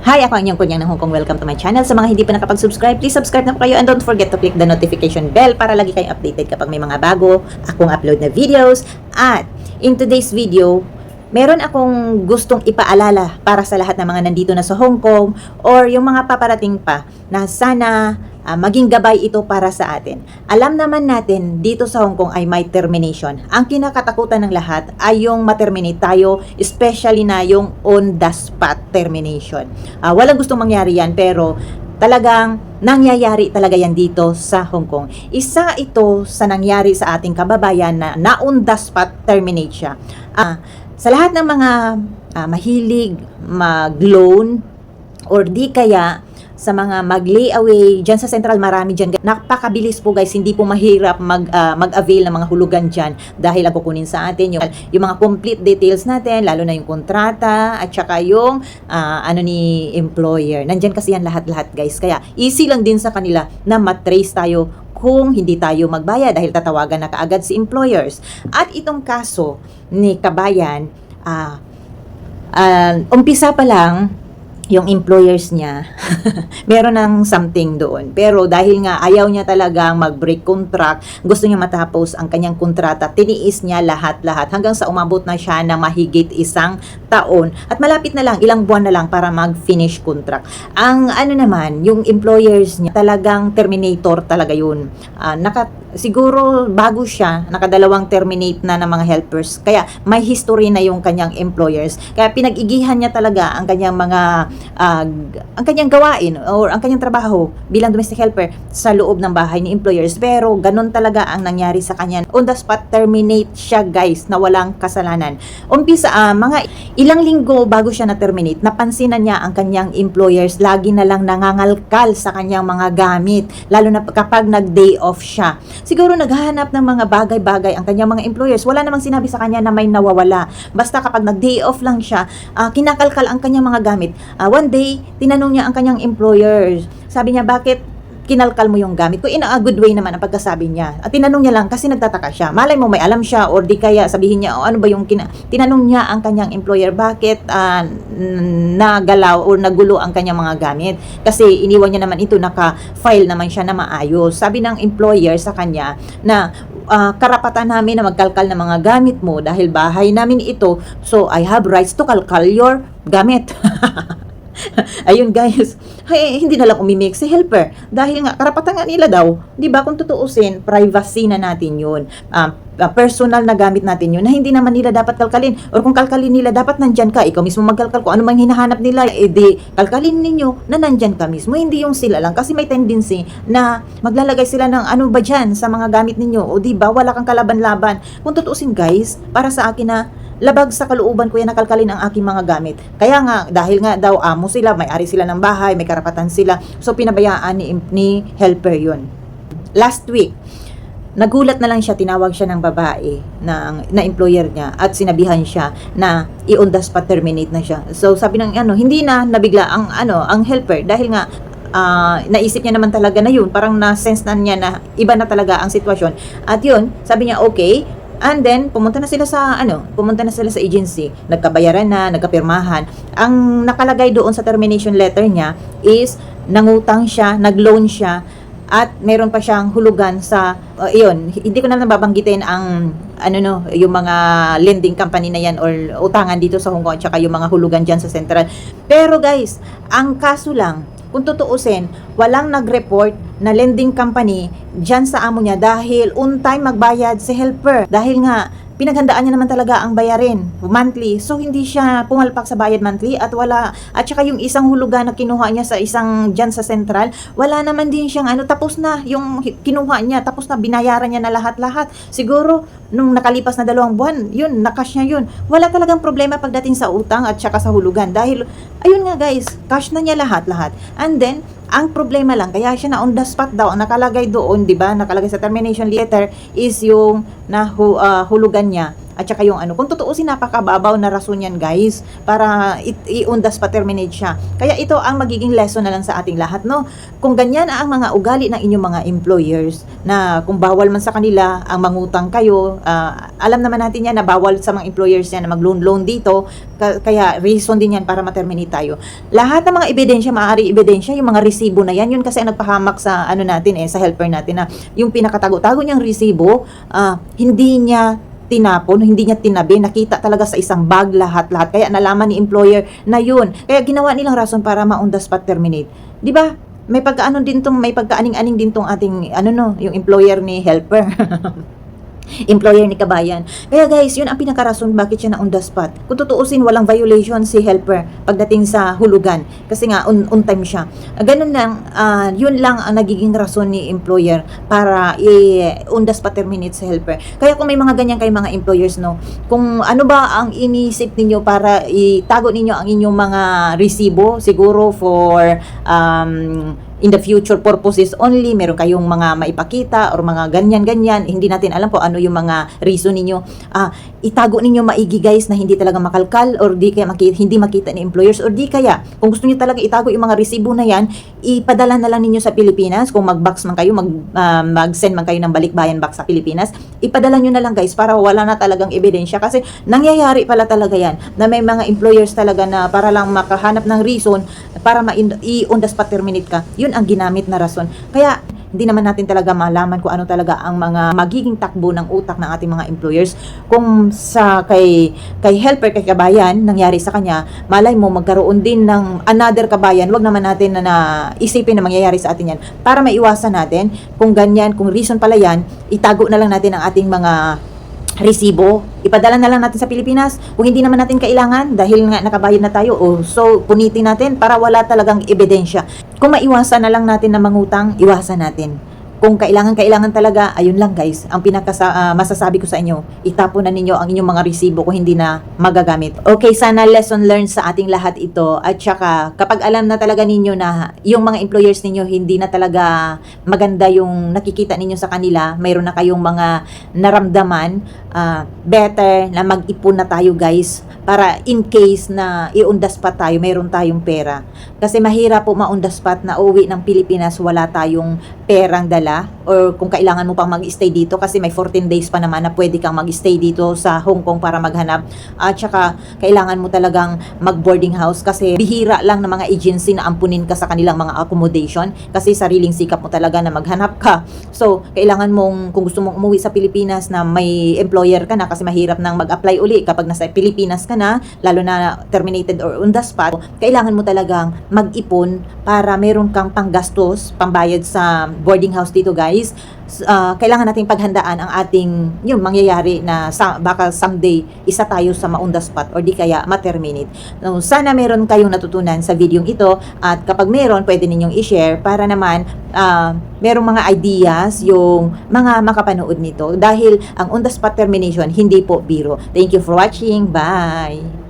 Hi, ako ang inyong kunyang ng Hong Kong. Welcome to my channel. Sa mga hindi pa nakapag-subscribe, please subscribe na po kayo and don't forget to click the notification bell para lagi kayong updated kapag may mga bago akong upload na videos. At in today's video, meron akong gustong ipaalala para sa lahat ng mga nandito na sa Hong Kong or yung mga paparating pa na sana maging gabay ito para sa atin. Alam naman natin dito sa Hong Kong ay may termination. Ang kinakatakutan ng lahat ay yung ma-terminate tayo, especially na yung on the spot termination. Walang gustong mangyari yan pero talagang nangyayari talaga yan dito sa Hong Kong. Isa ito sa nangyari sa ating kababayan na on the spot terminate siya. Sa lahat ng mga mahilig mag-loan or di kaya sa mga mag-layaway, dyan sa Central marami dyan. Napakabilis po guys, hindi po mahirap mag-avail ng mga hulugan dyan dahil ang kukunin sa atin yung mga complete details natin, lalo na yung kontrata at saka yung ni employer. Nandyan kasi yan lahat-lahat guys. Kaya easy lang din sa kanila na matrace tayo kung hindi tayo magbayad dahil tatawagan na kaagad si employers. At itong kaso ni Kabayan, umpisa pa lang, yung employers niya, meron ng something doon. Pero dahil nga ayaw niya talagang mag-break contract, gusto niya matapos ang kanyang kontrata, tiniis niya lahat-lahat hanggang sa umabot na siya na mahigit 1 taon. At malapit na lang, ilang buwan na lang para mag-finish contract. Ang naman, yung employers niya, talagang terminator talaga yun. Siguro bago siya, nakadalawang terminate na ng mga helpers. Kaya may history na yung kanyang employers. Kaya pinag-igihan niya talaga ang kanyang mga ang kanyang gawain or ang kanyang trabaho bilang domestic helper sa loob ng bahay ni employers. Pero ganun talaga ang nangyari sa kanya. On the spot terminate siya guys na walang kasalanan. Umpisa mga ilang linggo bago siya na-terminate, napansin na niya ang kanyang employers lagi na lang nangangalkal sa kanyang mga gamit, lalo na kapag nag-day off siya. Siguro naghahanap ng mga bagay-bagay ang kanyang mga employers. Wala namang sinabi sa kanya na may nawawala. Basta kapag nag-day off lang siya, kinakalkal ang kanyang mga gamit. One day, tinanong niya ang kanyang employers. Sabi niya, bakit kinalkal mo yung gamit ko? In a good way naman ang pagkasabi niya. At tinanong niya lang kasi nagtataka siya. Malay mo may alam siya or di kaya sabihin niya, ano ba yung tinanong niya ang kanyang employer, bakit nagalaw or nagulo ang kanyang mga gamit? Kasi iniwan niya naman ito, naka-file naman siya na maayos. Sabi ng employer sa kanya na karapatan namin na magkalkal ng mga gamit mo dahil bahay namin ito, so I have rights to kalkal your gamit. Ayun guys, hindi na lang umimik si helper dahil nga karapatan nga nila daw, 'di ba? Kung tutuusin, privacy na natin 'yun. Personal na gamit natin 'yun na hindi naman nila dapat kalkalin, or kung kalkalin nila dapat nandyan ka, ikaw mismo magkalkal ko ano mang hinahanap nila, edi kalkalin ninyo na nandyan ka mismo, hindi yung sila lang, kasi may tendency na maglalagay sila ng ano ba dyan sa mga gamit ninyo, o 'di ba wala kang kalaban-laban. Kung tutuusin guys, para sa akin na labag sa kalooban ko yan nakalkalin ang aking mga gamit. Kaya nga, dahil nga daw amo sila, may-ari sila ng bahay, may karapatan sila, so pinabayaan ni helper yun. Last week, nagulat na lang siya, tinawag siya ng babae na employer niya at sinabihan siya na i-on the spot terminate na siya. So sabi ng hindi na nabigla ang helper dahil nga naisip niya naman talaga na yun, parang na-sense na niya na iba na talaga ang sitwasyon. At yun, sabi niya okay. And then, pumunta na sila sa agency, nagkabayaran na, nagkapirmahan. Ang nakalagay doon sa termination letter niya is nangutang siya, nag-loan siya, at meron pa siyang hulugan sa hindi ko na nababanggitin ang yung mga lending company na yan or utangan dito sa Hong Kong at saka yung mga hulugan diyan sa Central. Pero guys, ang kaso lang, kung tutuusin, walang nag-report na lending company dyan sa amo niya dahil on time magbayad si helper. Dahil nga, pinaghandaan niya naman talaga ang bayarin monthly. So hindi siya pumalpak sa bayad monthly at saka yung isang hulugan na kinuha niya sa isang dyan sa Central, wala naman din siyang tapos na yung kinuha niya, tapos na binayaran niya na lahat-lahat. Siguro nung nakalipas na 2 buwan, yun, nakash niya yun. Wala talagang problema pagdating sa utang at saka sa hulugan dahil ayun nga guys, cash na niya lahat-lahat. And then ang problema lang, kaya siya na on the spot daw, ang nakalagay doon, 'di ba? Nakalagay sa termination letter is yung hulugan niya At saka yung ano, kung tutuusin napakababaw na rason yan guys, para i-undas pa terminate siya. Kaya ito ang magiging lesson na lang sa ating lahat, no? Kung ganyan ang mga ugali ng inyong mga employers, na kung bawal man sa kanila ang mangutang kayo, alam naman natin yan na bawal sa mga employers yan na mag-loan dito, kaya reason din yan para ma-terminate tayo. Lahat ng mga ebidensya, maaari ebidensya, yung mga resibo na yan, yun kasi ang nagpahamak sa ano natin sa helper natin, na yung pinakatago-tago niyang resibo, hindi niya tinapon, hindi niya tinabi, nakita talaga sa isang bag lahat-lahat. Kaya nalaman ni employer na yun. Kaya ginawa nilang rason para ma-on the spot terminate. 'Di ba? May pagkaano din tong, may pagkaaning-aning din tong ating yung employer ni helper. Employer ni kabayan. Kaya guys, yun ang pinakarason bakit siya na on the spot. Kung tutuusin, walang violation si helper pagdating sa hulugan. Kasi nga, on time siya. Ganun lang, yun lang ang nagiging rason ni employer para on the spot terminate si helper. Kaya kung may mga ganyan kayo mga employers, no, kung ano ba ang inisip ninyo para itago ninyo ang inyong mga resibo, siguro for in the future purposes only, meron kayong mga maipakita or mga ganyan-ganyan, hindi natin alam po ano yung mga reason ninyo, itago ninyo maigi guys, na hindi talaga makalkal or di kaya hindi makita ni employers, or di kaya kung gusto niyo talaga itago yung mga resibo na yan, ipadala na lang ninyo sa Pilipinas. Kung mag-box man kayo, mag-send man kayo ng balikbayan box sa Pilipinas, ipadala nyo na lang guys para wala na talagang ebidensya. Kasi nangyayari pala talaga yan na may mga employers talaga na para lang makahanap ng reason para on the spot terminate ka, yun ang ginamit na rason. Kaya hindi naman natin talaga malaman kung ano talaga ang mga magiging takbo ng utak ng ating mga employers. Kung sa kay helper, kay kabayan, nangyari sa kanya, malay mo magkaroon din ng another kabayan, wag naman natin na isipin na mangyayari sa atin yan. Para maiwasan natin, kung ganyan, kung reason pala yan, itago na lang natin ang ating mga resibo, ipadala na lang natin sa Pilipinas. Kung hindi naman natin kailangan, dahil nga nakabayad na tayo, so punitin natin para wala talagang ebidensya. Kung maiwasan na lang natin na mangutang, iwasan natin. Kung kailangan talaga, ayun lang guys, ang masasabi ko sa inyo, itapon na ninyo ang inyong mga resibo kung hindi na magagamit. Okay, sana lesson learned sa ating lahat ito. At saka, kapag alam na talaga ninyo na yung mga employers ninyo hindi na talaga maganda yung nakikita ninyo sa kanila, mayroon na kayong mga naramdaman, better na mag-ipon na tayo guys, para in case na i-on the spot tayo, mayroon tayong pera. Kasi mahirap po ma-on the spot na uwi ng Pilipinas, wala tayong perang dala, or kung kailangan mo pang mag-stay dito kasi may 14 days pa naman na pwede kang mag-stay dito sa Hong Kong para maghanap. At saka kailangan mo talagang mag-boarding house kasi bihira lang ng mga agency na ampunin ka sa kanilang mga accommodation kasi sariling sikap mo talaga na maghanap ka. So, kailangan mong, kung gusto mong umuwi sa Pilipinas na may employer ka na, kasi mahirap nang mag-apply uli kapag nasa Pilipinas ka na, lalo na terminated or on the spot, kailangan mo talagang mag-ipon para meron kang panggastos, pambayad sa boarding house dito guys. Kailangan nating paghandaan ang ating yung mangyayari na baka someday isa tayo sa ma-on the spot or di kaya ma-terminate. So, sana meron kayong natutunan sa video ito, at kapag meron, pwede ninyong i-share para naman merong mga ideas yung mga makapanood nito, dahil ang on the spot termination hindi po biro. Thank you for watching. Bye!